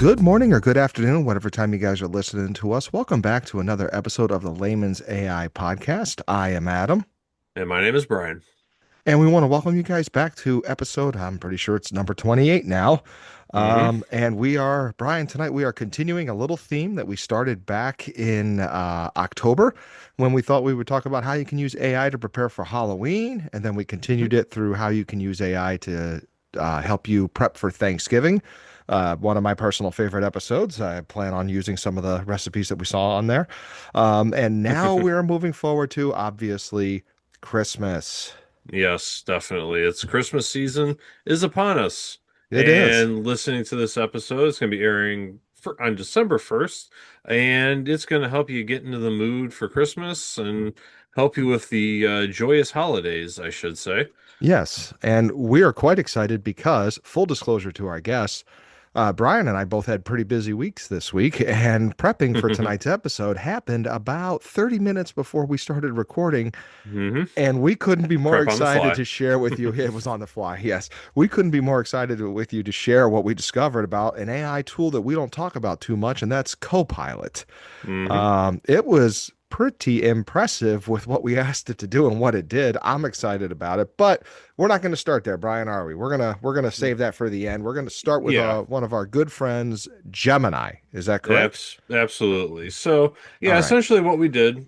Good morning or good afternoon, whatever time you guys are listening to us. Welcome back to another episode of the Layman's AI podcast. I am Adam, And my name is Brian. and we want to welcome you guys back to episode, I'm pretty sure it's number 28 now. hmm And we are, Brian, tonight we are continuing a little theme that we started back in October when we thought we would talk about how you can use AI to prepare for Halloween. And then we continued it through how you can use AI to help you prep for Thanksgiving. One of my personal favorite episodes. I plan on using some of the recipes that we saw on there. And now we're moving forward to obviously Christmas. Yes, definitely. It's Christmas season is upon us. It is. And listening to this episode, it's going to be airing on December 1st. And it's going to help you get into the mood for Christmas and help you with the joyous holidays, I should say. Yes, and we are quite excited because, full disclosure to our guests, Brian and I both had pretty busy weeks this week, and prepping for tonight's episode happened about 30 minutes before we started recording, hmm and we couldn't be more Prep on the excited fly. to share with you. It was on the fly, yes. We couldn't be more excited with you to share what we discovered about an AI tool that we don't talk about too much, and that's Copilot. hmm It was pretty impressive with what we asked it to do and what it did. I'm excited about it, but we're not going to start there, Brian, are we? We're gonna save that for the end. We're going to start with Yeah. one of our good friends, Gemini. Is that correct? Absolutely. So, All yeah, right. essentially what we did,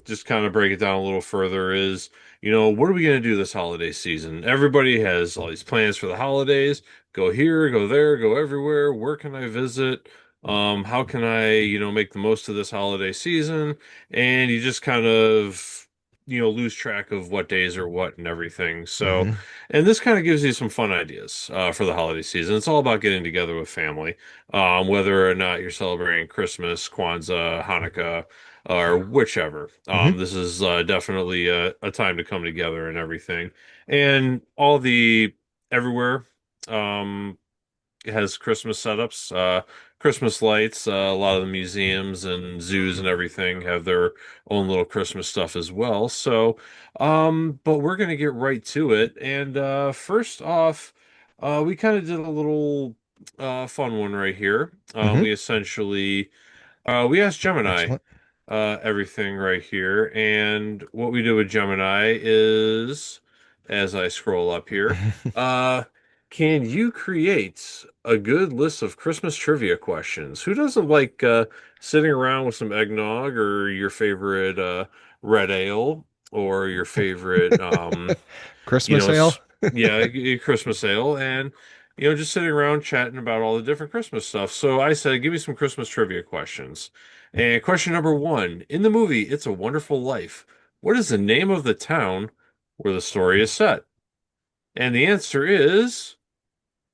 just kind of break it down a little further is, what are we going to do this holiday season? Everybody has all these plans for the holidays. Go here, go there, go everywhere. Where can I visit? How can I, make the most of this holiday season? And you just kind of, lose track of what days are what and everything. So, Hmm. and this kind of gives you some fun ideas, for the holiday season. It's all about getting together with family, whether or not you're celebrating Christmas, Kwanzaa, Hanukkah, or whichever. Hmm. This is definitely a time to come together and everything. And all the everywhere um, has Christmas setups, Christmas lights. A lot of the museums and zoos and everything have their own little Christmas stuff as well. So, but we're gonna get right to it. And first off, we kind of did a little fun one right here. Hmm. We essentially we asked Gemini Excellent. everything right here, and what we do with Gemini is, as I scroll up here, uh, can you create a good list of Christmas trivia questions? Who doesn't like sitting around with some eggnog or your favorite red ale or your favorite you Christmas know, ale. yeah, Christmas ale, and just sitting around chatting about all the different Christmas stuff. So I said, give me some Christmas trivia questions. And question number one, in the movie It's a Wonderful Life, what is the name of the town where the story is set? And the answer is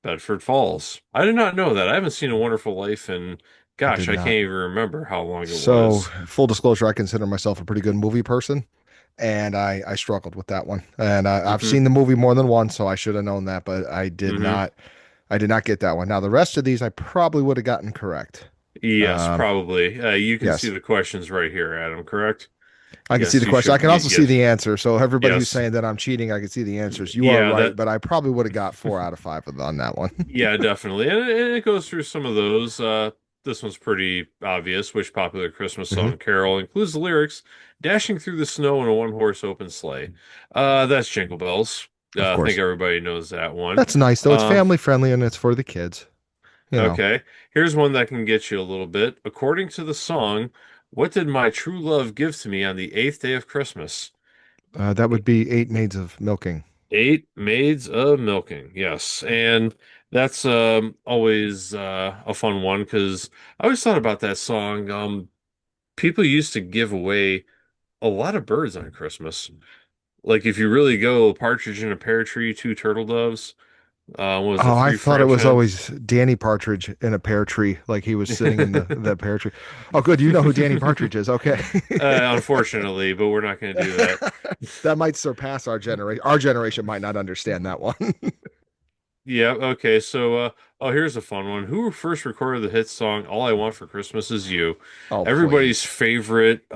Bedford Falls. I did not know that. I haven't seen A Wonderful Life in, I gosh, did I not. can't even remember how long it So, was. full disclosure, I consider myself a pretty good movie person, and I struggled with that one. And I've hmm seen the movie more than once, so I should have known that, but I did hmm not. I did not get that one. Now, the rest of these I probably would have gotten correct. Yes, Um, probably. You can see yes, the questions right here, Adam, correct? I can see Yes, the you question. I should. can also see Yes, the answer. So everybody who's yes, saying that I'm cheating, I can see the answers. You are yeah. right, That, but I probably would have got 4 out of 5 on that one. yeah, definitely. And it goes through some of those. This one's pretty obvious. Which popular Christmas Hmm. song carol includes the lyrics "Dashing through the snow in a one-horse open sleigh"? That's Jingle Bells. Of I think course, everybody knows that one. that's nice though. It's Um, family friendly and it's for the kids. You know, okay, here's one that can get you a little bit. According to the song, what did my true love give to me on the eighth day of Christmas? that would be Eight Maids of Milking. Eight maids of milking. Yes. And that's always a fun one because I always thought about that song. People used to give away a lot of birds on Christmas. Like if you really go partridge in a pear tree, two turtle doves, what was it, Oh, I three thought it French was hens? always Danny Partridge in a pear tree, like he was sitting in the pear tree. Oh, good. You know who Danny Partridge is. Okay. Unfortunately, but we're not going to do that. That might surpass our generation. Our generation might not understand that one. Yeah, okay. Oh, here's a fun one. Who first recorded the hit song "All I Want for Christmas Is You"? Oh, Everybody's please. favorite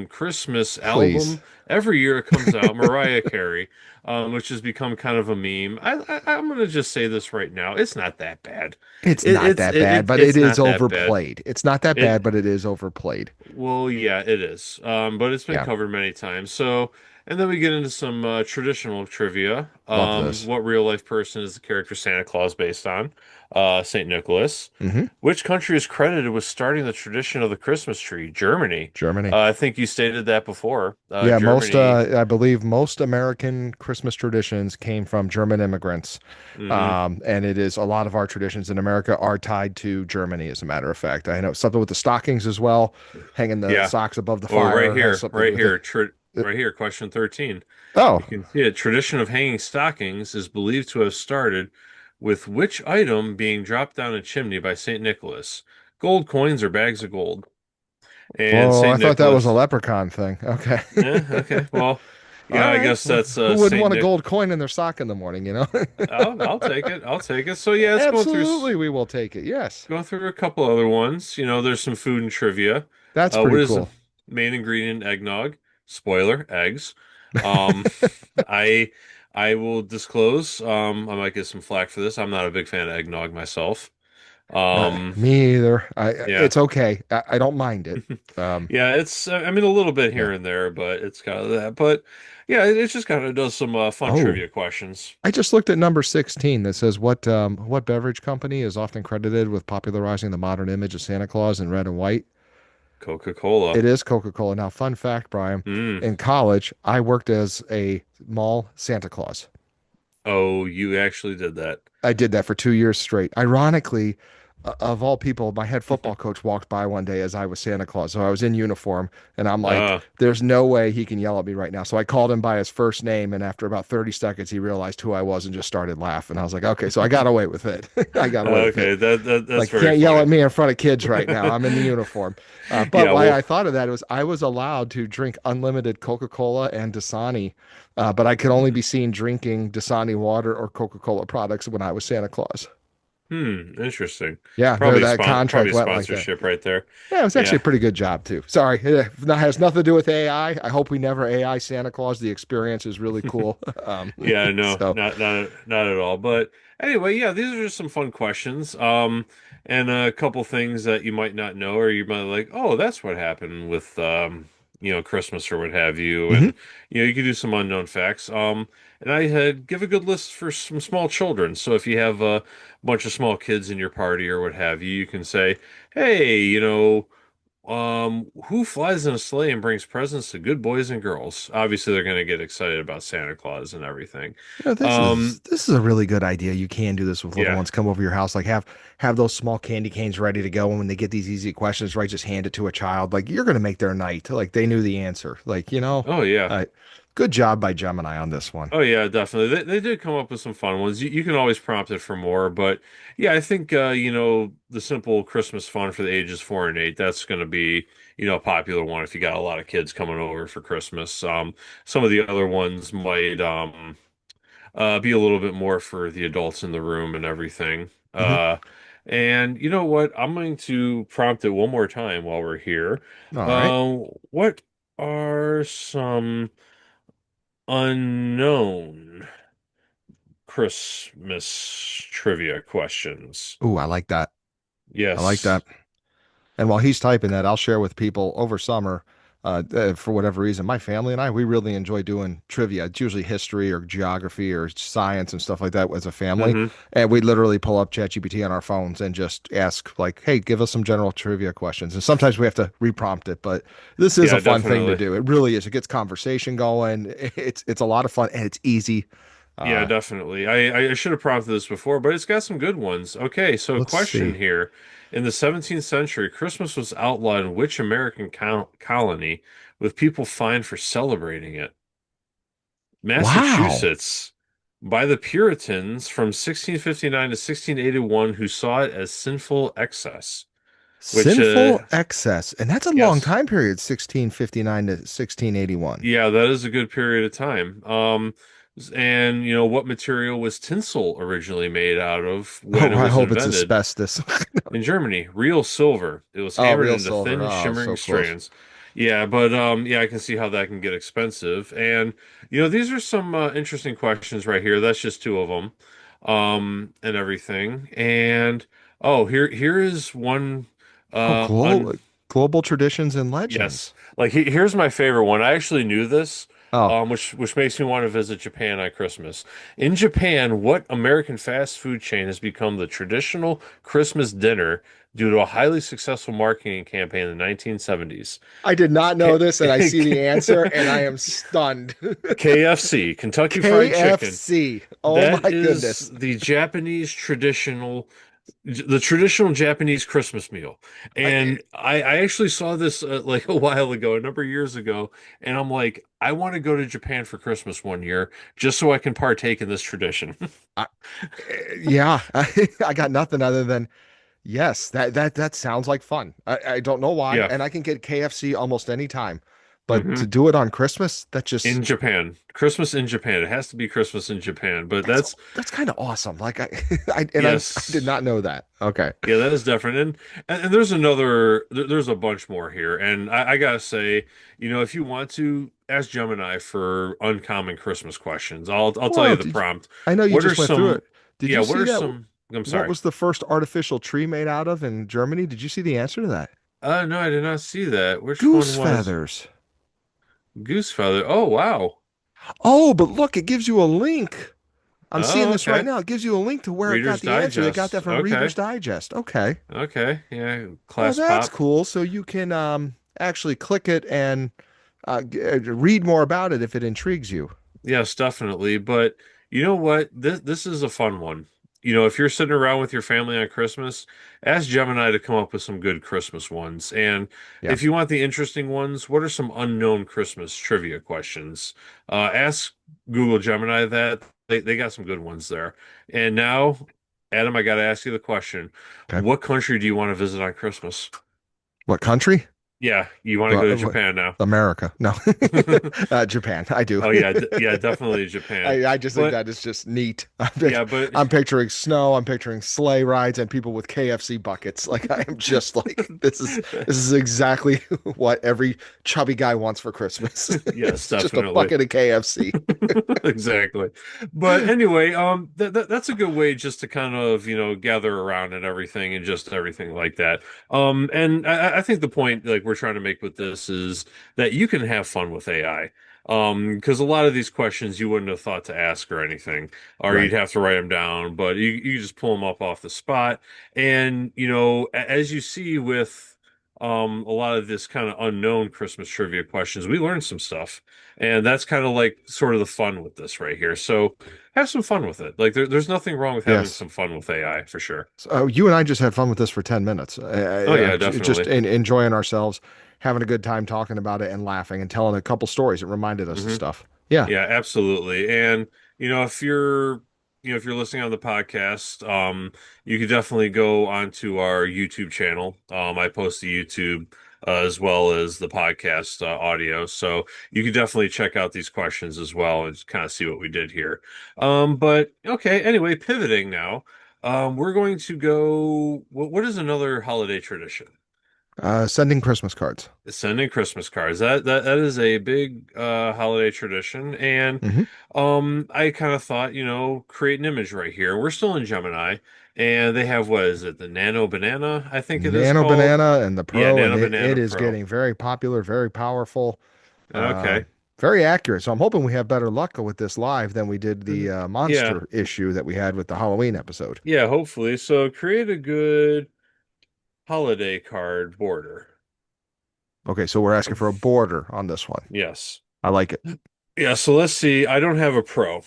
Christmas Please. album. Every year it comes out, Mariah Carey, which has become kind of a meme. I'm gonna just say this right now. It's not that bad. It's not that bad, but it It's is not that bad. overplayed. It's not that bad, It but it is overplayed. well, yeah, it is. But it's been Yeah, covered many times. And then we get into some traditional trivia. love this. What real life person is the character Santa Claus based on? Saint Nicholas. Hmm. Which country is credited with starting the tradition of the Christmas tree? Germany. Germany. I think you stated that before. Yeah, Germany. I believe most American Christmas traditions came from German immigrants. Hmm. And it is a lot of our traditions in America are tied to Germany, as a matter of fact. I know something with the stockings as well, hanging the Yeah. socks above the Oh, fire has something to do right with it. here, right here. Question 13. Oh, You can see it. Tradition of hanging stockings is believed to have started with which item being dropped down a chimney by St. Nicholas? Gold coins or bags of gold? And whoa, I St. thought that was a Nicholas. leprechaun thing. Okay. Yeah, okay. Well, All yeah, I right. guess Well, that's who wouldn't St. want a Nick. gold coin in their sock in the morning, you know? I'll take it. I'll take it. So yeah, it's Absolutely, we will take it. Yes. going through a couple other ones. There's some food and trivia. That's What pretty is the cool. main ingredient in eggnog? Spoiler, eggs. Um, I I will disclose. I might get some flack for this. I'm not a big fan of eggnog myself. Um, Me either. yeah. It's okay. I don't mind it. Yeah, I mean, a little bit Yeah. here and there, but it's kind of that. But yeah, it just kind of does some fun Oh, trivia questions. I just looked at number 16 that says what beverage company is often credited with popularizing the modern image of Santa Claus in red and white? Coca-Cola. It is Coca-Cola. Now, fun fact, Brian, Mm. in college, I worked as a mall Santa Claus. Oh, you actually did that. I did that for 2 years straight. Ironically, of all people, my head football coach walked by one day as I was Santa Claus. So I was in uniform, and I'm like, Uh, there's no way he can yell at me right now. So I called him by his first name, and after about 30 seconds, he realized who I was and just started laughing. I was like, okay, so I got away with it. I got away with it. okay, that's Like, very can't yell funny. at me in front of kids right now. I'm in the uniform. But Yeah, why well, I thought of that was I was allowed to drink unlimited Coca-Cola and Dasani, but I could only be seen drinking Dasani water or Coca-Cola products when I was Santa Claus. interesting. Yeah, that Probably contract a went like that. sponsorship right there. Yeah, it was actually a Yeah. pretty good job too. Sorry, that has nothing to do with AI. I hope we never AI Santa Claus. The experience is really cool. Yeah, no, So, not at all. But anyway, yeah, these are just some fun questions. And a couple things that you might not know, or you might like, oh, that's what happened with Christmas or what have you. mhm. And you could do some unknown facts. And I had give a good list for some small children. So if you have a bunch of small kids in your party or what have you, you can say, hey, who flies in a sleigh and brings presents to good boys and girls? Obviously, they're going to get excited about Santa Claus and everything. This is Um, a really good idea. You can do this with little yeah. ones. Come over your house, like have those small candy canes ready to go, and when they get these easy questions, right, just hand it to a child. Like you're gonna make their night. Like they knew the answer. Like Oh, yeah. uh, good job by Gemini on this one. Oh, yeah, definitely. They did come up with some fun ones. You can always prompt it for more, but yeah, I think the simple Christmas fun for the ages 4 and 8, that's going to be a popular one if you got a lot of kids coming over for Christmas. Some of the other ones might be a little bit more for the adults in the room and everything. Hmm. And you know what? I'm going to prompt it one more time while we're here. All right. What are some unknown Christmas trivia questions? Ooh, I like that. I like Yes. that. And while he's typing that, I'll share with people over summer. For whatever reason, my family and I, we really enjoy doing trivia. It's usually history or geography or science and stuff like that as a family. Hmm. And we literally pull up ChatGPT on our phones and just ask, like, hey, give us some general trivia questions. And sometimes we have to reprompt it, but this is a Yeah, fun thing to definitely. do. It really is. It gets conversation going. It's a lot of fun and it's easy. Yeah, Uh, definitely. I should have prompted this before, but it's got some good ones. Okay, so a let's question see. here. In the 17th century, Christmas was outlawed in which American colony with people fined for celebrating it? Wow. Massachusetts, by the Puritans from 1659 to 1681 who saw it as sinful excess, which, Sinful excess. And that's a long yes. time period, 1659 to 1681. Yeah, that is a good period of time. And what material was tinsel originally made out of when Oh, it I was hope it's invented? asbestos. In Germany, real silver. It was Oh, hammered real into silver. thin, Oh, shimmering so close. strands. Yeah, but yeah, I can see how that can get expensive. And these are some interesting questions right here. That's just two of them, and everything. And oh, here is one. Oh, Un global traditions and Yes, legends. like here's my favorite one. I actually knew this, Oh, which makes me want to visit Japan on Christmas. In Japan, what American fast food chain has become the traditional Christmas dinner due to a highly successful marketing campaign in the 1970s? I did not know K this, and I see the answer, and I am stunned. KFC, Kentucky Fried Chicken. KFC. Oh That my is goodness. the traditional Japanese Christmas meal. I, And I actually saw this like a while ago, a number of years ago, and I'm like, I want to go to Japan for Christmas one year just so I can partake in this tradition. I, yeah, I got nothing other than yes. That sounds like fun. I don't know why, Yeah. and I can get KFC almost any time, but to hmm do it on Christmas, that just In Japan. Christmas in Japan. It has to be Christmas in Japan. But that's that's kind of awesome. Like I did yes. not know that. Okay, Yeah, that is different. And there's there's a bunch more here. And I gotta say, if you want to ask Gemini for uncommon Christmas questions, I'll tell you well, the prompt. I know you What are just went through it. some Did yeah, you what see are that? some I'm What sorry. was the first artificial tree made out of in Germany? Did you see the answer to that? No, I did not see that. Which one Goose was feathers. Goose Feather? Oh, wow. Oh, but look, it gives you a link. I'm seeing Oh, this right okay. now. It gives you a link to where it got Reader's the answer. They got Digest. that from Reader's Okay. Digest. Okay. Okay. Yeah, Oh, class that's pop. cool. So you can actually click it and read more about it if it intrigues you. Yes, definitely. But you know what? This is a fun one. If you're sitting around with your family on Christmas, ask Gemini to come up with some good Christmas ones. And Yeah. if you want the interesting ones, what are some unknown Christmas trivia questions? Ask Google Gemini that. They got some good ones there. And now, Adam, I got to ask you the question. Okay. What country do you want to visit on Christmas? What country? Yeah, you want to Uh, go to what- Japan now. America. No. Japan. I do. Oh yeah, yeah, definitely Japan. I just think But that is just neat. yeah, but I'm picturing snow. I'm picturing sleigh rides and people with KFC buckets. Like I am just like this is exactly what every chubby guy wants for Christmas. yes, It's just a definitely. bucket of KFC. Exactly. But anyway, that's a good way just to kind of, gather around and everything and just everything like that. And I think the point like we're trying to make with this is that you can have fun with AI. Because a lot of these questions you wouldn't have thought to ask or anything, or Right. you'd have to write them down, but you just pull them up off the spot. And, as you see with a lot of this kind of unknown Christmas trivia questions, we learned some stuff. And that's kind of like sort of the fun with this right here. So have some fun with it. Like there's nothing wrong with having Yes. some fun with AI for sure. So you and I just had fun with this for 10 minutes. Oh yeah, Just definitely. enjoying ourselves, having a good time talking about it and laughing and telling a couple stories. It reminded us of hmm stuff. Yeah. Yeah, absolutely. And if you're if you're listening on the podcast, you could definitely go onto our YouTube channel. I post the YouTube as well as the podcast audio, so you could definitely check out these questions as well and kind of see what we did here. But okay, anyway, pivoting now, we're going to go. What is another holiday tradition? Sending Christmas cards. Sending Christmas cards. That is a big holiday tradition. And Hmm. I kind of thought, create an image right here. We're still in Gemini, and they have what is it, the Nano Banana, I think it is Nano called. Banana and the Yeah, Pro, and Nano it Banana is Pro. getting very popular, very powerful, uh, Okay. very accurate. So I'm hoping we have better luck with this live than we did the Yeah. monster issue that we had with the Halloween episode. Yeah, hopefully. So create a good holiday card border. Okay, so we're asking for a border on this one. Yes. I like it. Yeah, so let's see. I don't have a Pro.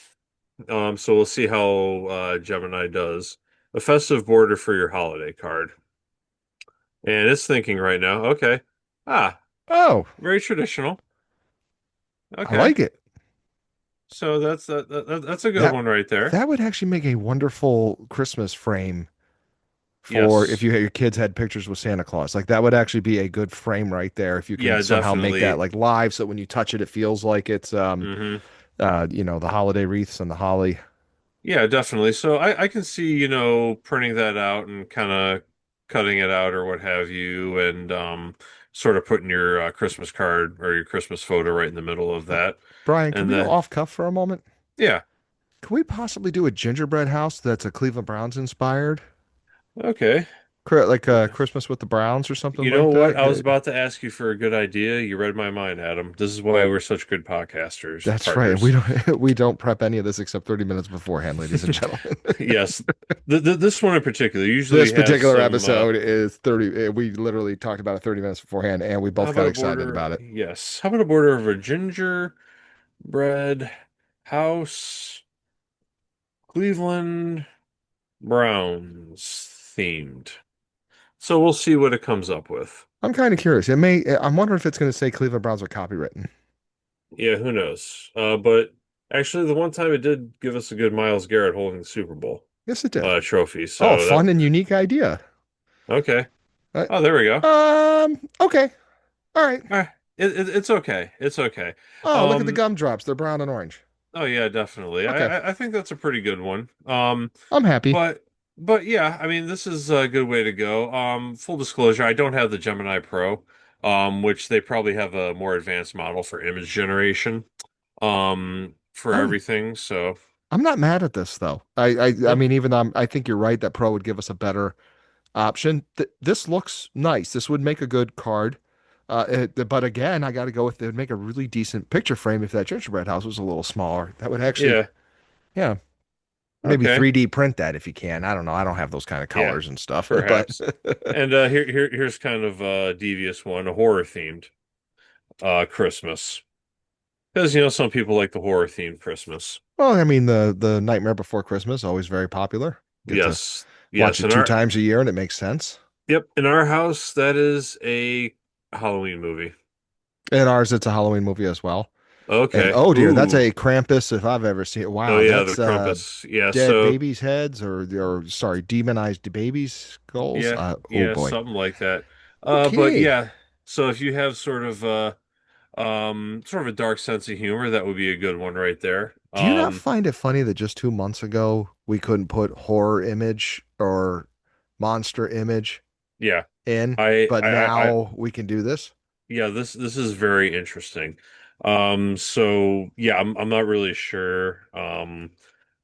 So we'll see how Gemini does. A festive border for your holiday card. And it's thinking right now, okay. Ah, Oh, very traditional. I Okay. like it. So that's a good That one right there. that would actually make a wonderful Christmas frame for if Yes. your kids had pictures with Santa Claus. Like that would actually be a good frame right there if you can Yeah, somehow make that definitely. like live so when you touch it it feels like it's hmm The holiday wreaths and the holly. Yeah, definitely. So I can see, printing that out and kind of cutting it out or what have you, and sort of putting your Christmas card or your Christmas photo right in the middle of that. Brian, can And we go then, off cuff for a moment? yeah, Can we possibly do a gingerbread house that's a Cleveland Browns inspired? okay. Like Christmas with the Browns or something You know like what? I was that? about to ask you for a good idea. You read my mind, Adam. This is why we're such good podcasters, That's right. And we partners. don't we don't prep any of this except 30 minutes beforehand, ladies and gentlemen. Yes. This one in particular, usually This we have particular some episode is 30. We literally talked about it 30 minutes beforehand, and we how both got about a excited border? about it. Yes. How about a border of a gingerbread house, Cleveland Browns themed? So we'll see what it comes up with. I'm kind of curious. I'm wondering if it's going to say Cleveland Browns with copywritten. Yeah, who knows? But actually, the one time it did give us a good Miles Garrett holding the Super Bowl Yes, it did. trophy. Oh, So that fun and unique idea. okay. Uh, Oh, there we go. okay. All right. It's okay. It's okay. Oh, look at the Um, gumdrops. They're brown and orange. oh yeah, definitely. Okay. I think that's a pretty good one. I'm happy. But yeah, I mean, this is a good way to go. Full disclosure, I don't have the Gemini Pro, which they probably have a more advanced model for image generation, for I'm everything. So I'm not mad at this though. I yeah, mean, even though I think you're right that Pro would give us a better option. This looks nice. This would make a good card. But again, I got to go with it would make a really decent picture frame if that gingerbread house was a little smaller. That would actually, yeah, yeah, maybe okay, 3D print that if you can. I don't know. I don't have those kind of yeah, colors and stuff, but perhaps. And here's kind of a devious one, a horror themed Christmas. Because some people like the horror themed Christmas. well, I mean the Nightmare Before Christmas always very popular. Get to Yes, watch yes. it two times a year and it makes sense. In our house, that is a Halloween movie. In ours, it's a Halloween movie as well. And Okay. oh dear, that's Ooh. a Krampus if I've ever seen it. Oh Wow, yeah, the that's Krampus. Yeah. dead So babies' heads or sorry, demonized babies' skulls. yeah, Oh yeah, boy. something like that. But Okay. yeah. So if you have sort of a dark sense of humor, that would be a good one right there. Do you not find it funny that just 2 months ago we couldn't put horror image or monster image Yeah. in, but I now we can do this? yeah, this is very interesting. So yeah, I'm not really sure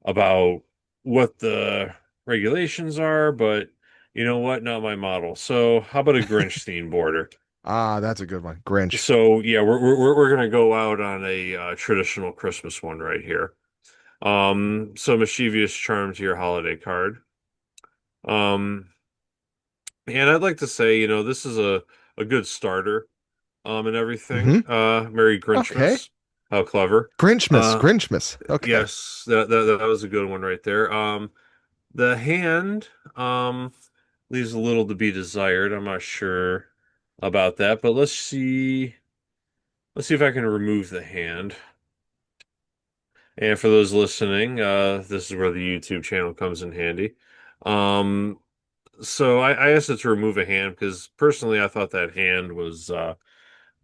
about what the regulations are, but you know what? Not my model. So how about a Grinch theme border? Ah, that's a good one. Grinch. So yeah, we're gonna go out on a traditional Christmas one right here. So mischievous charm to your holiday card. Um, and I'd like to say, this is a good starter. And everything. Hmm. Merry Okay. Grinchmas. How clever. Grinchmas. Uh, Grinchmas. Okay. yes, that was a good one right there. The hand leaves a little to be desired. I'm not sure about that, but let's see. Let's see if I can remove the hand. And for those listening, this is where the YouTube channel comes in handy. Um, so I asked it to remove a hand because personally I thought that hand was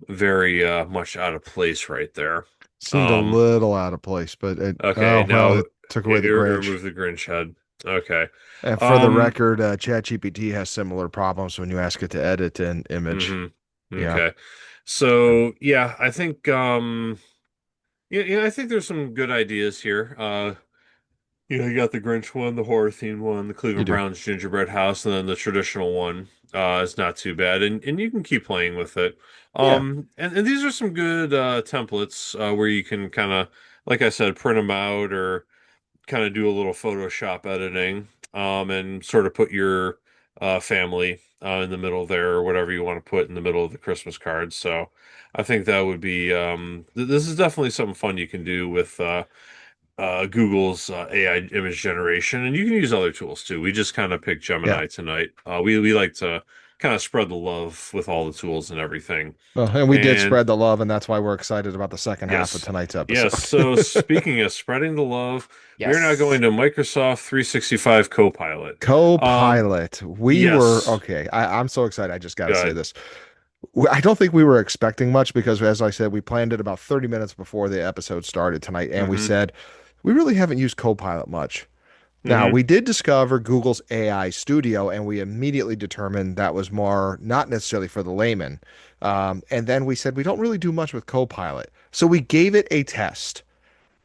very much out of place right there. Seemed a Um, little out of place, but okay, oh well, now it took away the Grinch. remove the Grinch head. Okay. And for the Um, record, ChatGPT has similar problems when you ask it to edit an image. hmm Yeah. Okay. So yeah, I think I think there's some good ideas here. You got the Grinch one, the horror themed one, the You Cleveland do. Browns gingerbread house, and then the traditional one. Is not too bad, and you can keep playing with it. Yeah. And these are some good templates where you can kind of, like I said, print them out or kind of do a little Photoshop editing, and sort of put your family in the middle there or whatever you want to put in the middle of the Christmas card. So I think that would be this is definitely something fun you can do with Google's AI image generation, and you can use other tools too. We just kind of picked Yeah. Gemini tonight. We like to kind of spread the love with all the tools and everything. Well, and we did And spread the love, and that's why we're excited about the second half of yes, tonight's yes. episode. So speaking of spreading the love, we are now Yes. going to Microsoft 365 Copilot. Um, Copilot. We were yes, okay. I'm so excited. I just got to say good. this. I don't think we were expecting much because, as I said, we planned it about 30 minutes before the episode started tonight, and we Hmm. said we really haven't used Copilot much. Now, Hmm. we did discover Google's AI Studio, and we immediately determined that was more not necessarily for the layman. And then we said we don't really do much with Copilot. So we gave it a test.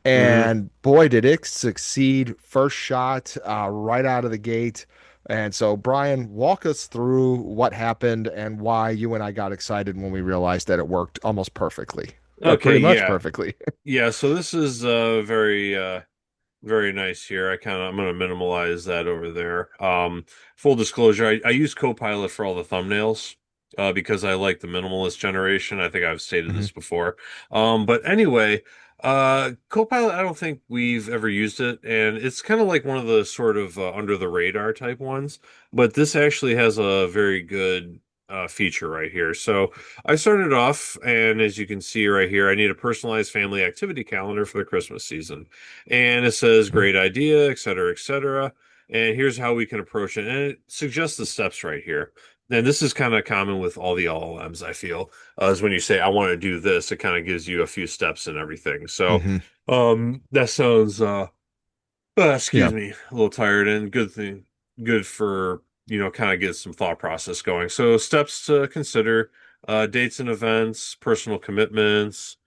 Hmm. And boy, did it succeed first shot, right out of the gate. And so, Brian, walk us through what happened and why you and I got excited when we realized that it worked almost perfectly, or Okay, pretty much yeah. perfectly. Yeah, so this is very nice here. I'm gonna minimalize that over there. Full disclosure, I use Copilot for all the thumbnails because I like the minimalist generation. I think I've stated Mhm. this before. But anyway, Copilot, I don't think we've ever used it, and it's kind of like one of the sort of under the radar type ones. But this actually has a very good feature right here. So I started off, and as you can see right here, I need a personalized family activity calendar for the Christmas season. And it says, Mhm. great idea, et cetera, et cetera. And here's how we can approach it. And it suggests the steps right here. And this is kind of common with all the LLMs, I feel, is when you say, I want to do this, it kind of gives you a few steps and everything. So Mhm. that sounds Yeah. excuse me, a little tired and good thing, good for, kind of get some thought process going. So steps to consider, dates and events, personal commitments,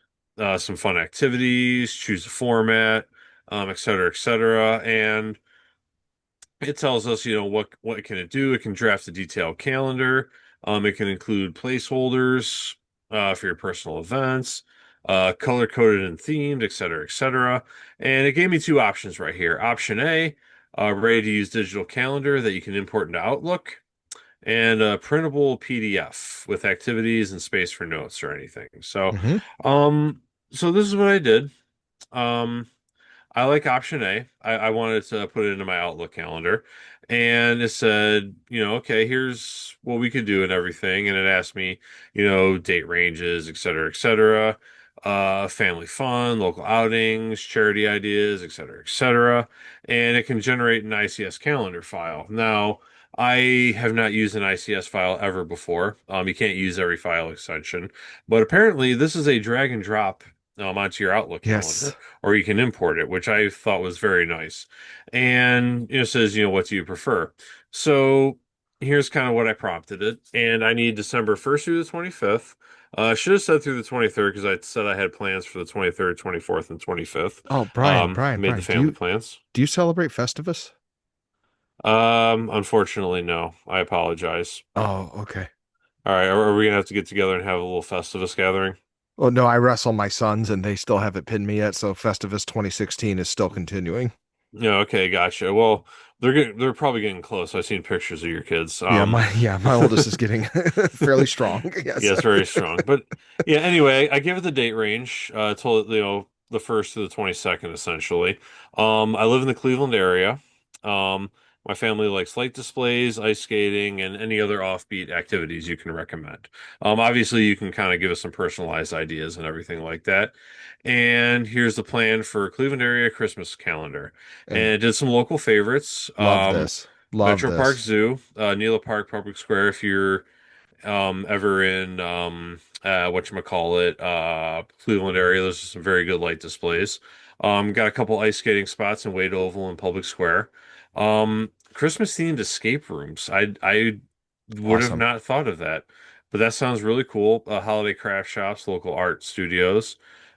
some fun activities, choose a format, et cetera, et cetera. And it tells us, what can it do? It can draft a detailed calendar. It can include placeholders for your personal events, color coded and themed, et cetera, et cetera. And it gave me two options right here. Option A, ready to use digital calendar that you can import into Outlook, and a printable PDF with activities and space for notes or anything. Mhm. Um, so this is what I did. Um, I like option A. I wanted to put it into my Outlook calendar. And it said, okay, here's what we could do and everything. And it asked me, date ranges, et cetera, family fun, local outings, charity ideas, et cetera. And it can generate an ICS calendar file. Now, I have not used an ICS file ever before. You can't use every file extension, but apparently this is a drag and drop onto your Outlook Yes. calendar, or you can import it, which I thought was very nice. And it says, what do you prefer? So here's kind of what I prompted it, and I need December 1st through the 25th. I should have said through the 23rd because I said I had plans for the 23rd, 24th, and 25th. Oh, Brian, Brian, Made the Brian, family plans. do you celebrate Festivus? Unfortunately, no. I apologize. Oh, okay. All right, are we gonna have to get together and have a little Festivus gathering? Well, no, I wrestle my sons and they still haven't pinned me yet, so Festivus 2016 is still continuing. Yeah, okay, gotcha. Well, they're probably getting close. I've seen pictures of your kids. Yeah, my oldest is getting fairly strong. Yes. Yeah, it's very strong. But yeah, anyway, I gave it the date range. Told it, the first to the 22nd, essentially. I live in the Cleveland area. Um, my family likes light displays, ice skating, and any other offbeat activities you can recommend. Obviously, you can kind of give us some personalized ideas and everything like that. And here's the plan for Cleveland area Christmas calendar. And And it did some local favorites. love this. Love Metro Park this. Zoo, Neela Park Public Square, if you're ever in whatchamacallit, Cleveland area. There's some very good light displays. Got a couple ice skating spots in Wade Oval and Public Square. Christmas themed escape rooms. I would have Awesome. not thought of that, but that sounds really cool. Holiday craft shops, local art studios.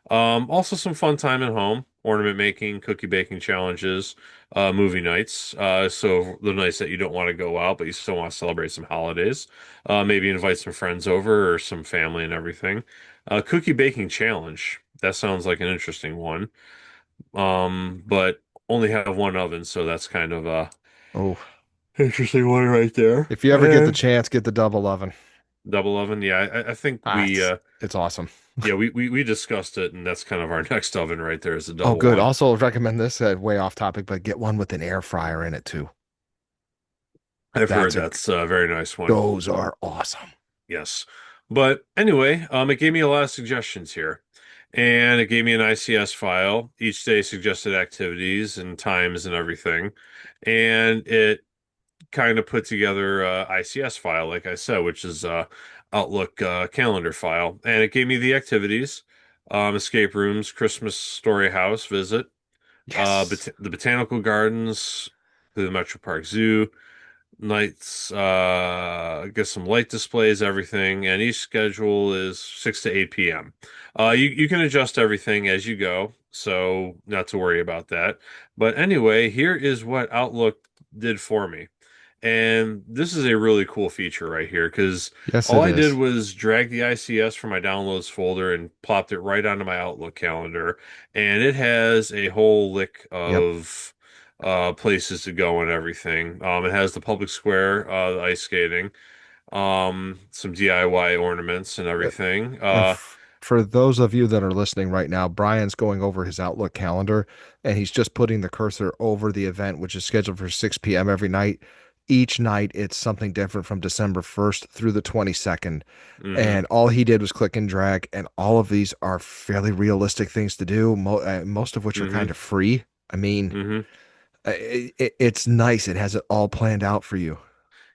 Also some fun time at home, ornament making, cookie baking challenges, movie nights. So the nights that you don't want to go out, but you still want to celebrate some holidays. Maybe invite some friends over or some family and everything. Cookie baking challenge. That sounds like an interesting one. But only have one oven, so that's kind of a Oh, interesting one right there. if you ever get the And chance, get the double oven. double oven. Yeah, I think Ah, it's awesome. we discussed it, and that's kind of our next oven right there is a Oh, double good. one. Also recommend this, way off topic, but get one with an air fryer in it too. I've heard That's a that's a very nice one. Those are awesome. Yes. But anyway, it gave me a lot of suggestions here. And it gave me an ICS file. Each day suggested activities and times and everything. And it kind of put together a ICS file, like I said, which is Outlook calendar file, and it gave me the activities, escape rooms, Christmas story house visit, Yes. the botanical gardens, the Metro Park Zoo, nights, I guess some light displays, everything, and each schedule is 6 to 8 p.m. You can adjust everything as you go, so not to worry about that. But anyway, here is what Outlook did for me. And this is a really cool feature right here because Yes, all it I did is. was drag the ICS from my downloads folder and plopped it right onto my Outlook calendar. And it has a whole lick Yep. of places to go and everything. It has the public square, the ice skating, some DIY ornaments and Uh, everything. And for those of you that are listening right now, Brian's going over his Outlook calendar and he's just putting the cursor over the event, which is scheduled for 6 p.m. every night. Each night, it's something different from December 1st through the 22nd. hmm And all he did was click and drag. And all of these are fairly realistic things to do, most of which are hmm kind of free. I mean, hmm it's nice. It has it all planned out for you.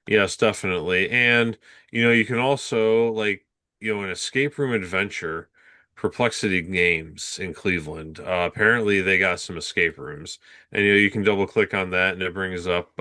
Yes, definitely. And you can also like, an escape room adventure, Perplexity Games in Cleveland. Apparently they got some escape rooms. And you can double click on that and it brings up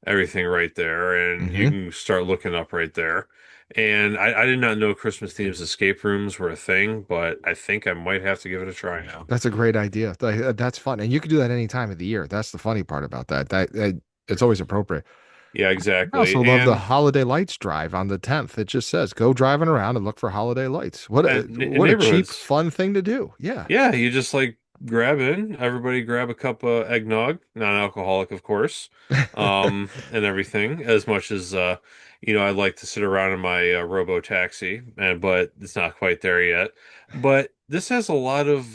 everything right there and you Hmm. can start looking up right there. And I did not know Christmas themes escape rooms were a thing, but I think I might have to give it a try now. That's a great idea. That's fun. And you can do that any time of the year. That's the funny part about that. It's always appropriate. Yeah, I exactly. also love the And holiday lights drive on the 10th. It just says go driving around and look for holiday lights. in What a cheap, neighborhoods. fun thing to do. Yeah. Yeah, you just like grab in, everybody grab a cup of eggnog, non-alcoholic, of course, and everything. As much as I'd like to sit around in my robo taxi, and but it's not quite there yet. But this has a lot of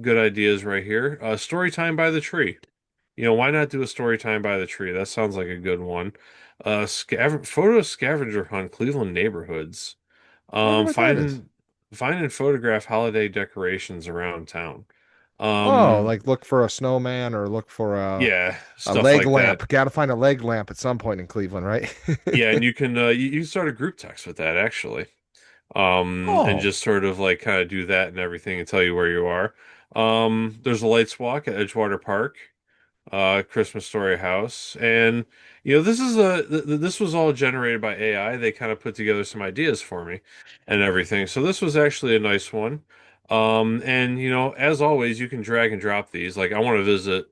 good ideas right here. Story time by the tree. Why not do a story time by the tree? That sounds like a good one. Photo scavenger hunt, Cleveland neighborhoods. I wonder Um, what that is. find find and photograph holiday decorations around town. Oh, Um, like look for a snowman or look for yeah, a stuff leg like that. lamp. Got to find a leg lamp at some point in Cleveland, right? Yeah, and you can start a group text with that actually. And Oh. just sort of like kind of do that and everything and tell you where you are. There's a lights walk at Edgewater Park. Christmas Story House. And this was all generated by AI. They kind of put together some ideas for me and everything. So this was actually a nice one. And as always, you can drag and drop these. Like I want to visit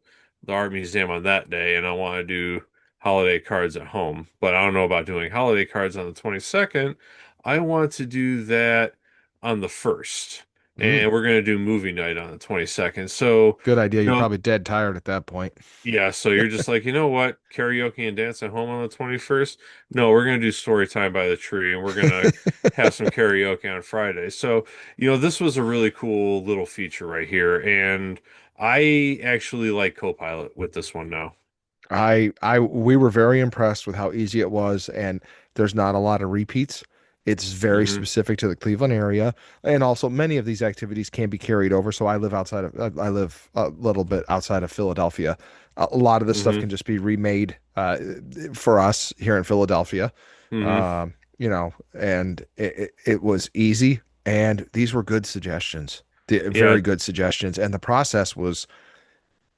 the art museum on that day, and I want to do holiday cards at home, but I don't know about doing holiday cards on the 22nd. I want to do that on the 1st. Mm, And we're going to do movie night on the 22nd. So, good idea. you You're know, probably dead tired at that point. yeah, so you're just like, you know what? Karaoke and dance at home on the 21st? No, we're going to do story time by the tree and we're going to have some karaoke on Friday. So, this was a really cool little feature right here. And I actually like Copilot with this one now. We were very impressed with how easy it was, and there's not a lot of repeats. It's very hmm specific to the Cleveland area, and also many of these activities can be carried over. So I live a little bit outside of Philadelphia. A lot of this stuff hmm can just be remade for us here in Philadelphia. hmm And it was easy, and these were good suggestions, Yeah, very good suggestions, and the process was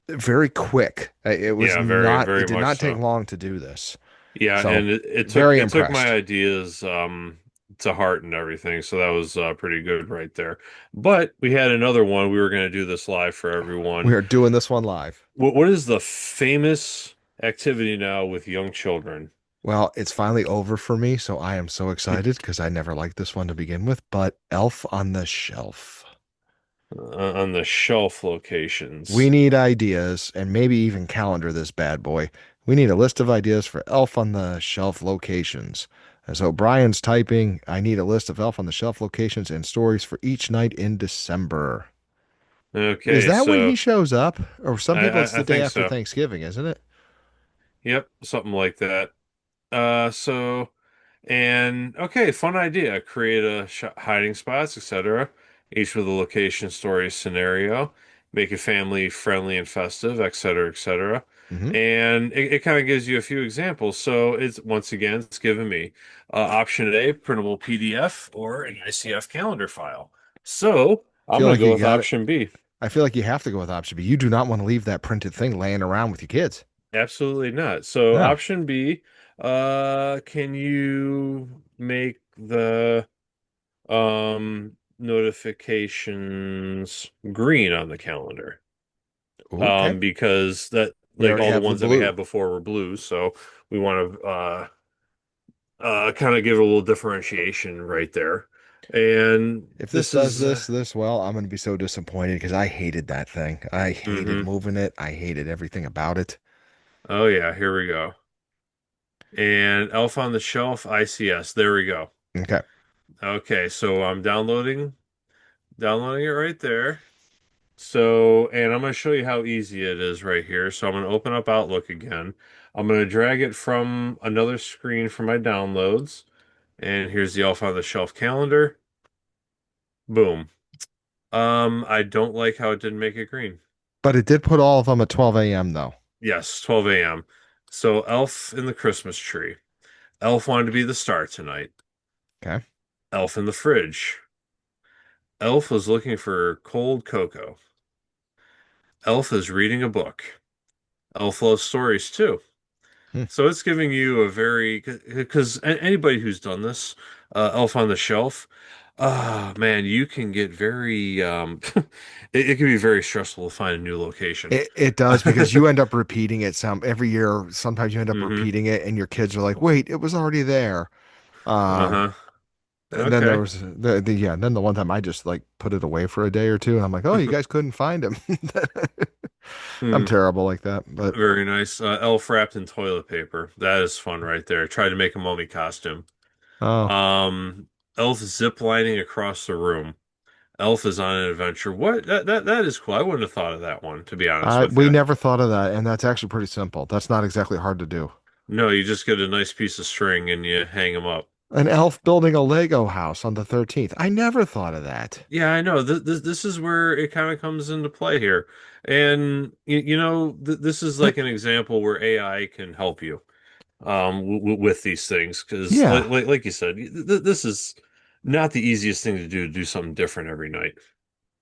very quick. yeah, very, It very did much not take so. long to do this. Yeah, So and it took very it took my impressed. ideas to heart and everything, so that was pretty good right there. But we had another one. We were going to do this live for everyone. We are doing this one live. What is the famous activity now with young children Well, it's finally over for me, so I am so excited because I never liked this one to begin with, but Elf on the Shelf. on the shelf We locations? need ideas and maybe even calendar this bad boy. We need a list of ideas for Elf on the Shelf locations. And so Brian's typing, I need a list of Elf on the Shelf locations and stories for each night in December. Is Okay, that when so he shows up? Or some people it's I the day think after so. Thanksgiving, isn't it? Yep, something like that. So and okay, fun idea. Create a sh hiding spots, etc. Each with a location, story, scenario. Make it family friendly and festive, etc., etc. Hmm. And it kind of gives you a few examples. So it's once again, it's giving me option A, printable PDF or an ICF calendar file. So I'm Feel going to like go you with got it. option B. I feel like you have to go with option B. You do not want to leave that printed thing laying around with your kids. Absolutely not. So No. option B, can you make the notifications green on the calendar? Okay. Because that We like already all the have the ones that we blue. had before were blue, so we want to kind of give it a little differentiation right there. And If this this does is this well, I'm going to be so disappointed because I hated that thing. I hated hmm moving it. I hated everything about it. Oh yeah, here we go. And Elf on the Shelf ICS. There we go. Okay. Okay, so I'm downloading it right there. So, and I'm going to show you how easy it is right here. So I'm going to open up Outlook again. I'm going to drag it from another screen for my downloads. And here's the Elf on the Shelf calendar. Boom. I don't like how it didn't make it green. But it did put all of them at 12 a.m. though. Yes, 12 a.m. So Elf in the Christmas tree. Elf wanted to be the star tonight. Okay. Elf in the fridge. Elf was looking for cold cocoa. Elf is reading a book. Elf loves stories too. Hmm. So it's giving you a very, because anybody who's done this, Elf on the Shelf, man, you can get very, it can be very stressful to find a new location. It does because you end up repeating it some every year. Sometimes you end up hmm repeating it, and your kids are like, "Wait, it was already there." Um, Uh-huh. and then there Okay. was yeah. And then the one time I just like put it away for a day or two, and I'm like, "Oh, you guys couldn't find him." I'm Hmm. terrible like that, but Very nice. Elf wrapped in toilet paper. That is fun right there. Try to make a mummy costume. oh, Um, Elf zip lining across the room. Elf is on an adventure. What? That is cool. I wouldn't have thought of that one, to be honest I with we you. never thought of that, and that's actually pretty simple. That's not exactly hard to do. No, you just get a nice piece of string and you hang them up. An elf building a Lego house on the 13th. I never thought of that. Yeah, I know. This is where it kind of comes into play here. And you know, this is But like an example where AI can help you with these things because yeah, like you said, this is not the easiest thing to do something different every night.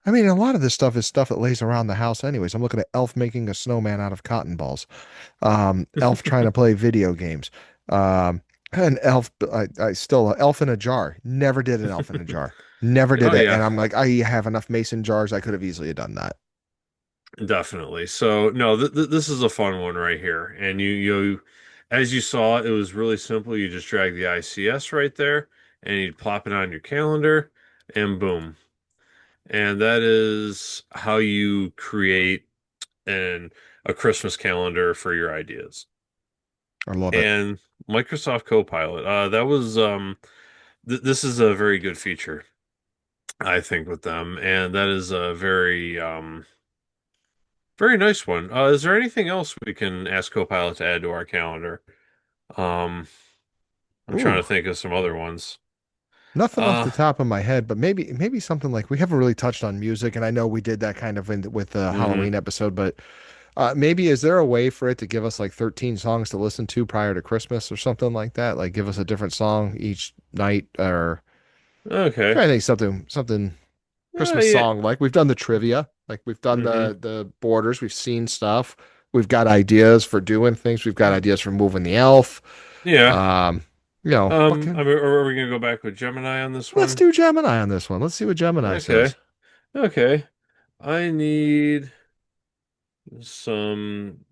I mean, a lot of this stuff is stuff that lays around the house anyways. I'm looking at Elf making a snowman out of cotton balls. Elf trying to play video games. An elf, I still, elf in a jar. Never did an elf in a jar. Never did Oh it. yeah, And I'm like, I have enough mason jars. I could have easily done that. definitely. So no, this is a fun one right here. And you as you saw, it was really simple. You just drag the ICS right there and you plop it on your calendar and boom. And that is how you create an a Christmas calendar for your ideas. I love it. And Microsoft Copilot, that was this is a very good feature, I think, with them, and that is a very nice one. Is there anything else we can ask Copilot to add to our calendar? Um, I'm trying Ooh, to think of some other ones. nothing off Uh, the top of my head, but maybe something like we haven't really touched on music, and I know we did that kind of with the mhm. Halloween episode, but maybe is there a way for it to give us like 13 songs to listen to prior to Christmas or something like that? Like give us a different song each night or Okay. trying to think something Christmas Yeah. song like we've done the trivia, like we've done hmm the borders, we've seen stuff. We've got ideas for doing things. We've got ideas for moving the elf. Yeah. Um, what I can mean, are we gonna go back with Gemini on this let's one? do Gemini on this one. Let's see what Gemini says. Okay. Okay. I need some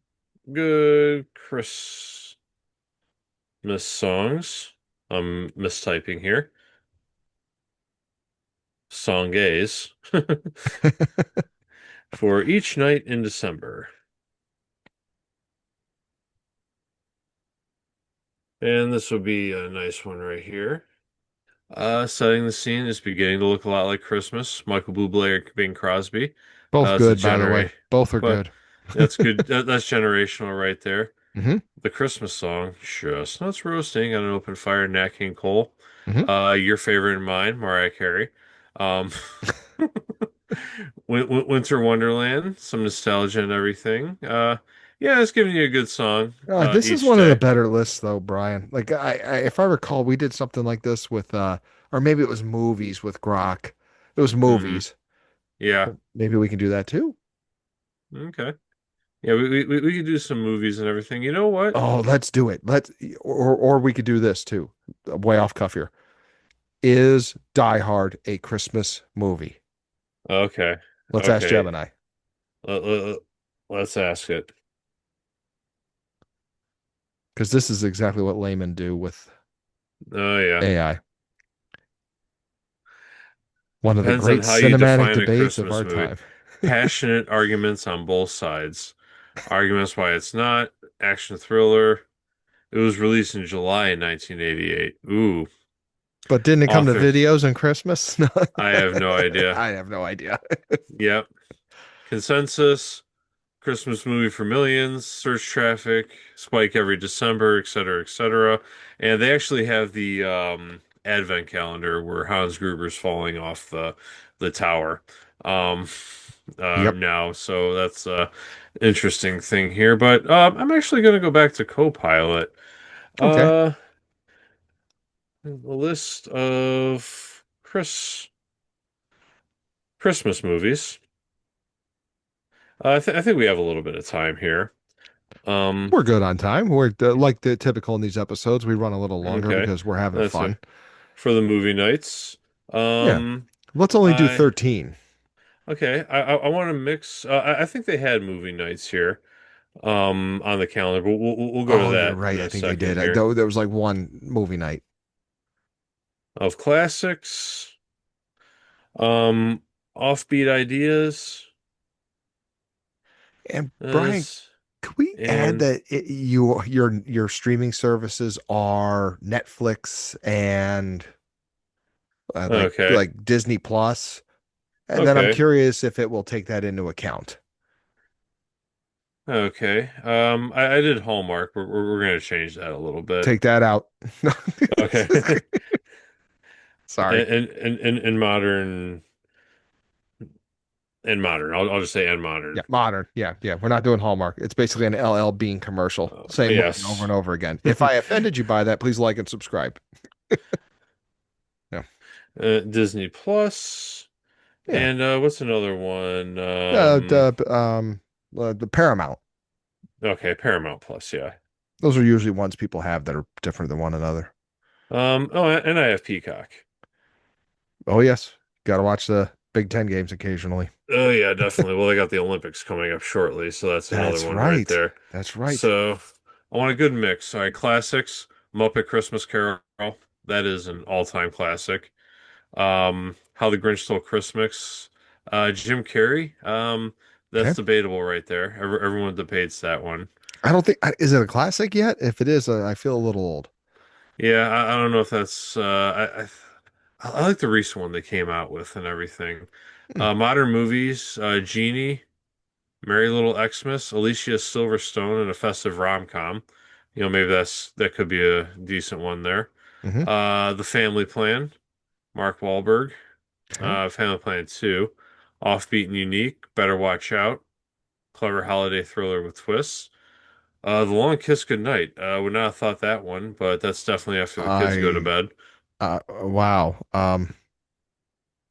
good Christmas songs. I'm mistyping here. Songays for each night in December. And this would be a nice one right here. Setting the scene is beginning to look a lot like Christmas. Michael Bublé or Bing Crosby. Both It's a good, by the way. generate, Both are but good. that's good. That's generational right there. Hmm. The Christmas song, chestnuts roasting on an open fire, Nat King Cole. Hmm. Your favorite and mine, Mariah Carey. Um, Winter Wonderland, some nostalgia and everything. Yeah, it's giving you a good song This is each one of the day. better lists, though, Brian. Like, if I recall, we did something like this with, or maybe it was movies with Grok. It was Hmm. movies. Yeah. Maybe we can do that too. Okay. Yeah, we could do some movies and everything. You know what? Oh, let's do it. Or we could do this too. Way off cuff here. Is Die Hard a Christmas movie? Okay. Let's ask Okay. Gemini Let, let, let's ask it. because this is exactly what laymen do with Oh yeah. AI. One of the Depends on great how you cinematic define a debates of Christmas our movie. time. Passionate arguments on both sides. Arguments why it's not. Action thriller. It was released in July 1988. Ooh. But didn't it come to Author. videos on Christmas? No. I have no idea. I have no idea. Yep. Consensus. Christmas movie for millions, search traffic, spike every December, et cetera, et cetera. And they actually have the advent calendar where Hans Gruber's falling off the tower um, Yep. now. So that's a interesting thing here. But I'm actually going to go back to Copilot. Okay. Uh, a list of Christmas movies. I think we have a little bit of time here. Um, We're good on time. We're like the typical in these episodes. We run a little longer okay. because we're having That's fun. for the movie nights. Yeah. Um, Let's only do I 13. okay. I want to mix. I think they had movie nights here, on the calendar, but we'll go to Oh, you're that in right. I a think they second did. here. Though there was like one movie night. Of classics, um, offbeat ideas, And Brian, this could we add and that your streaming services are Netflix and okay, like Disney Plus? And then I'm okay, curious if it will take that into account. okay. I did Hallmark. We're gonna change that a little bit. Take that out. Okay, Sorry. and modern and modern. I'll just say and Yeah, modern. modern. Yeah, yeah. We're not doing Hallmark. It's basically an LL Bean commercial. Same movie over Yes. and over again. If I offended you by that, please like and subscribe. Yeah. Disney Plus, Yeah. and what's another one? Uh, the, um, the Paramount. Okay, Paramount Plus, yeah. Those are usually ones people have that are different than one another. Oh, and I have Peacock. Oh, yes. Got to watch the Big Ten games occasionally. Oh yeah, definitely. Well, they got the Olympics coming up shortly, so that's another That's one right right. there. That's right. So I want a good mix. All right, classics, Muppet Christmas Carol. That is an all-time classic. How the Grinch Stole Christmas. Jim Carrey. That's Okay. debatable right there. Everyone debates that one. I don't think, is it a classic yet? If it is, I feel a little old. Yeah, I don't know if that's I like the recent one they came out with and everything. Hmm. Modern movies, Genie, Merry Little Xmas, Alicia Silverstone, and a festive rom-com. Maybe that could be a decent one there. Hmm. The Family Plan, Mark Wahlberg, Okay. Family Plan 2, Offbeat and Unique, Better Watch Out, clever holiday thriller with twists. The Long Kiss Goodnight. Would not have thought that one, but that's definitely after the kids go to I, bed. wow.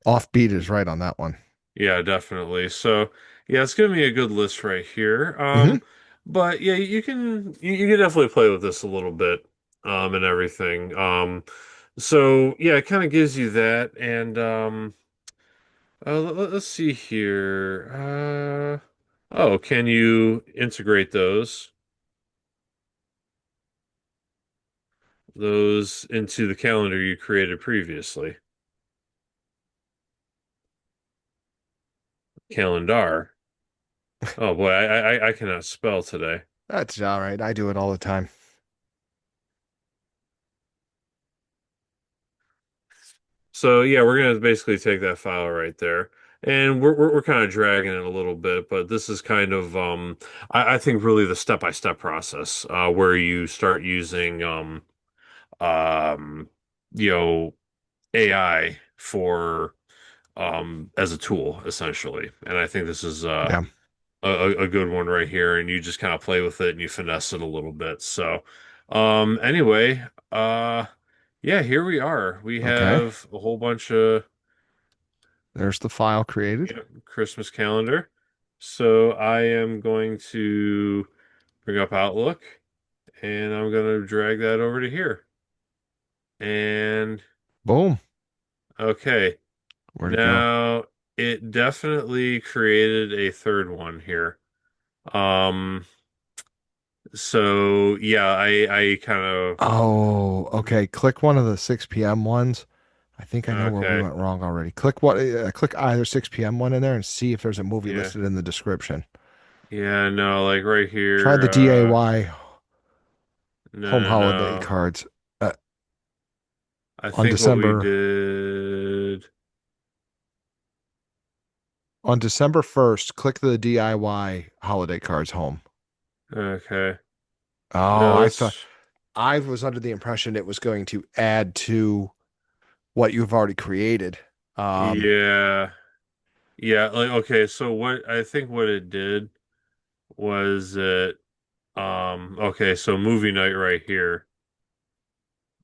Offbeat is right on that one. Yeah, definitely. So, yeah, it's gonna be a good list right here. Hmm. But yeah, you can definitely play with this a little bit, and everything. So yeah, it kind of gives you that. And let's see here. Oh, can you integrate those into the calendar you created previously? Calendar. Oh boy, I cannot spell today. That's all right. I do it all the time. So yeah, we're gonna basically take that file right there, and we're kind of dragging it a little bit, but this is kind of I think really the step-by-step process where you start using um you know AI for as a tool essentially, and I think this is Yeah. a good one right here, and you just kind of play with it and you finesse it a little bit. So, anyway, uh, yeah, here we are. We Okay. have a whole bunch of There's the file created. Christmas calendar. So I am going to bring up Outlook, and I'm going to drag that over to here. And Boom. okay, Where'd it go? now it definitely created a third one here. Um, so yeah, I kind of Oh, okay. Click one of the 6 p.m. ones. I think I know where we okay, went wrong already. Click either 6 p.m. one in there and see if there's a movie yeah, listed in the description. yeah, no, like right Try here, the DIY no, home no, holiday no. cards uh, I on think what we December did, on December 1st. Click the DIY holiday cards home. okay, Oh, no, I thought this, I was under the impression it was going to add to what you've already created. Um, yeah, yeah, like okay, so what I think what it did was it, okay, so movie night right here,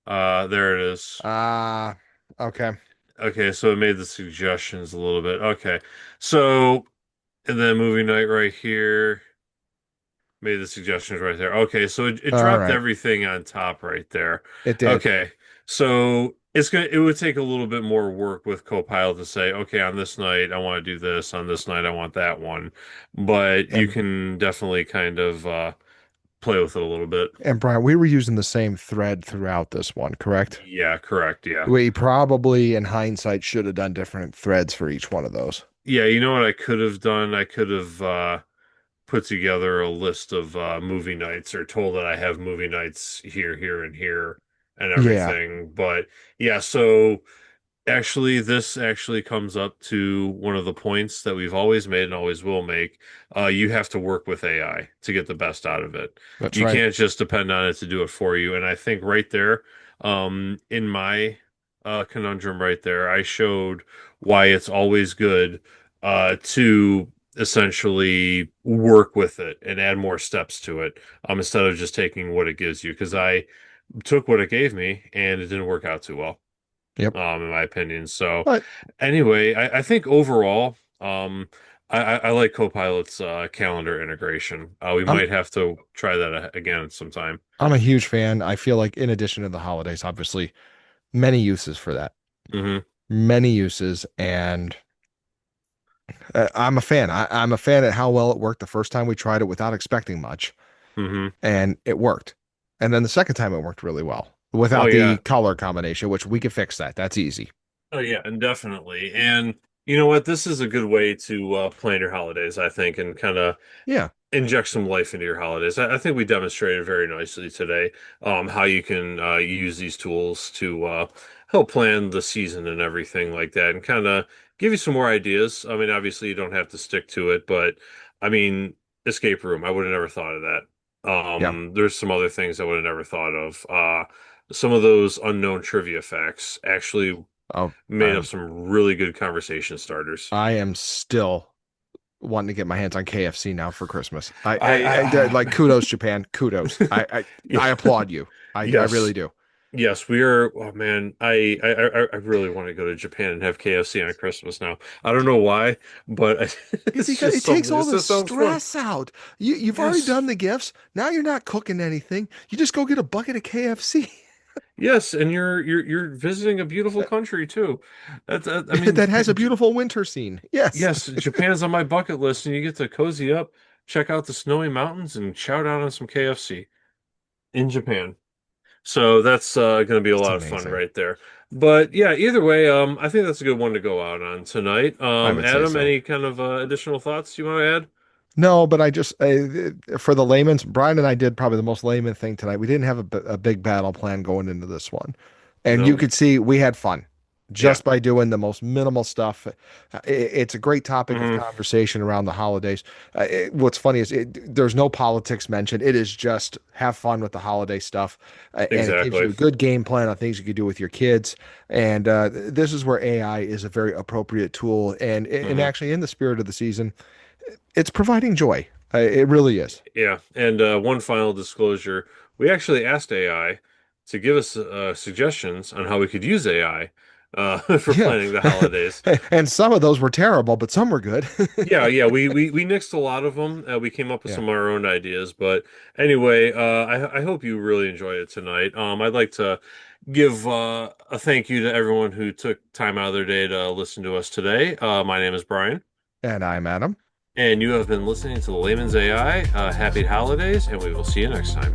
there it is. ah, okay. Okay, so it made the suggestions a little bit. Okay, so and then movie night right here. Made the suggestions right there. Okay, so it All dropped right. everything on top right there. It did. Okay, so it would take a little bit more work with Copilot to say, okay, on this night I want to do this, on this night I want that one. But you And can definitely kind of play with it a little bit. and Brian, we were using the same thread throughout this one, correct? Yeah, correct. Yeah. We probably, in hindsight, should have done different threads for each one of those. Yeah, you know what I could have done? I could have put together a list of movie nights or told that I have movie nights here, here, and here and Yeah. everything. But yeah, so actually, this actually comes up to one of the points that we've always made and always will make. You have to work with AI to get the best out of it. That's You right. can't just depend on it to do it for you. And I think right there, in my conundrum right there, I showed why it's always good to essentially work with it and add more steps to it, instead of just taking what it gives you. Because I took what it gave me and it didn't work out too well, Yep. in my opinion. So But anyway, I think overall, I like Copilot's calendar integration. We I'm might have to try that again sometime. I'm a huge fan. I feel like in addition to the holidays, obviously, many uses for that. Hmm. Many uses, and I'm a fan. I'm a fan at how well it worked the first time we tried it without expecting much, Hmm. and it worked. And then the second time it worked really well Oh without the yeah. color combination, which we could fix that. That's easy. Oh yeah, and definitely. And you know what? This is a good way to plan your holidays, I think, and kind of Yeah. inject some life into your holidays. I think we demonstrated very nicely today, how you can use these tools to help plan the season and everything like that, and kind of give you some more ideas. I mean, obviously you don't have to stick to it, but I mean, escape room. I would have never thought of that. Yeah. There's some other things I would have never thought of. Some of those unknown trivia facts actually Oh, made up some really good conversation starters. I am still wanting to get my hands on KFC now for Christmas. Like I kudos Japan, kudos. yeah, I applaud you. I really yes. do. Yes, we are. Oh man, I really want to go to Japan and have KFC on Christmas now. I don't know why, but It's because it takes all it the just sounds fun. stress out. You've already done Yes, the gifts. Now you're not cooking anything. You just go get a bucket of KFC yes, and you're visiting a beautiful country too. I mean, that has a beautiful winter scene. Yes. yes, Japan's on my bucket list, and you get to cozy up, check out the snowy mountains, and chow down on some KFC in Japan. So that's going to be a It's lot of fun amazing. right there. But yeah, either way, I think that's a good one to go out on tonight. I would say Adam, so. any kind of additional thoughts you want to add? No, but I just for the layman's, Brian and I did probably the most layman thing tonight. We didn't have a big battle plan going into this one, and you No? could see we had fun Yeah. just by doing the most minimal stuff. It's a great topic of Hmm. conversation around the holidays. What's funny is there's no politics mentioned. It is just have fun with the holiday stuff, and it gives you Exactly. a good game plan on things you could do with your kids. And this is where AI is a very appropriate tool, and Hmm. actually in the spirit of the season. It's providing joy. It really is. Yeah, and one final disclosure, we actually asked AI to give us suggestions on how we could use AI for Yeah. planning the holidays. And some of those were terrible, but some were good. Yeah, yeah, we nixed a lot of them. We came up with Yeah. some of our own ideas, but anyway, I hope you really enjoy it tonight. I'd like to give a thank you to everyone who took time out of their day to listen to us today. My name is Brian, And I'm Adam. and you have been listening to the Layman's AI. Happy holidays, and we will see you next time.